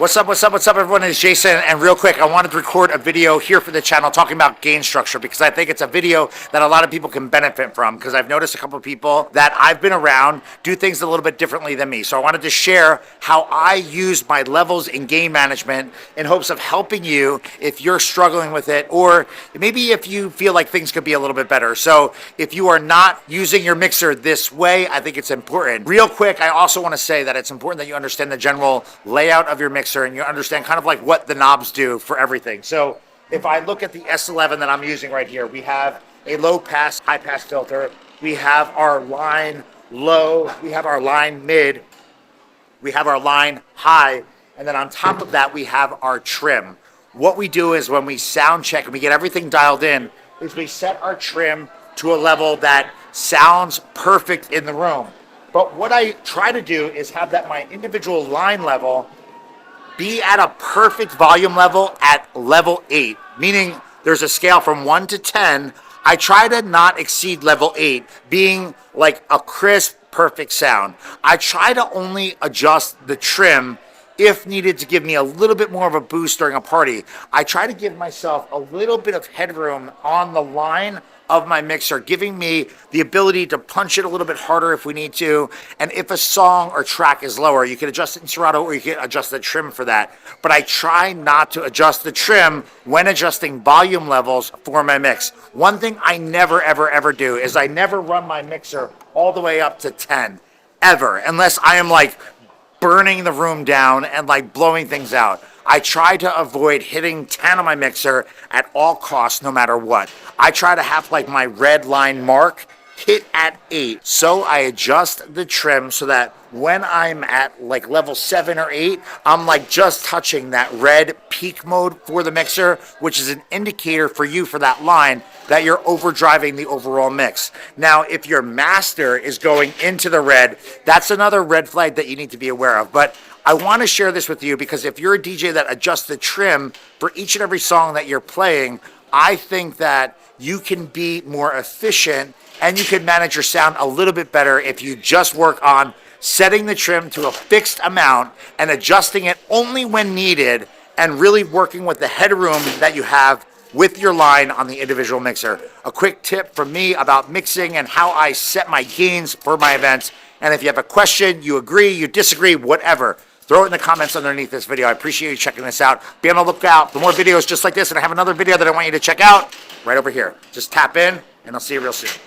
What's up, everyone? It's Jason, and real quick, I wanted to record a video here for the channel talking about gain structure because I think it's a video that a lot of people can benefit from because I've noticed a couple of people that I've been around do things a little bit differently than me. So I wanted to share how I use my levels in gain management in hopes of helping you if you're struggling with it, or maybe if you feel like things could be a little bit better. So if you are not using your mixer this way, I think it's important. Real quick, I also want to say that it's important that you understand the general layout of your mixer and you understand kind of like what the knobs do for everything. So if I look at the S11 that I'm using right here, we have a low pass, high pass filter. We have our line low, we have our line mid, we have our line high, and then on top of that, we have our trim. What we do is when we sound check and we get everything dialed in, is we set our trim to a level that sounds perfect in the room. But what I try to do is have that my individual line level be at a perfect volume level at level 8, meaning there's a scale from 1 to 10. I try to not exceed level 8, being like a crisp, perfect sound. I try to only adjust the trim if needed to give me a little bit more of a boost during a party. I try to give myself a little bit of headroom on the line of my mixer, giving me the ability to punch it a little bit harder if we need to. And if a song or track is lower, you can adjust it in Serato or you can adjust the trim for that. But I try not to adjust the trim when adjusting volume levels for my mix. One thing I never, ever do is I never run my mixer all the way up to 10, ever, unless I am like burning the room down and like blowing things out. I try to avoid hitting 10 on my mixer at all costs, no matter what. I try to have like my red line mark hit at 8. So I adjust the trim so that when I'm at like level 7 or 8, I'm like just touching that red peak mode for the mixer, which is an indicator for you for that line that you're overdriving the overall mix. Now, if your master is going into the red, that's another red flag that you need to be aware of. But I want to share this with you because if you're a DJ that adjusts the trim for each and every song that you're playing, I think that you can be more efficient and you can manage your sound a little bit better if you just work on setting the trim to a fixed amount and adjusting it only when needed and really working with the headroom that you have with your line on the individual mixer. A quick tip from me about mixing and how I set my gains for my events. And if you have a question, you agree, you disagree, whatever, throw it in the comments underneath this video. I appreciate you checking this out. Be on the lookout for more videos just like this. And I have another video that I want you to check out right over here. Just tap in and I'll see you real soon.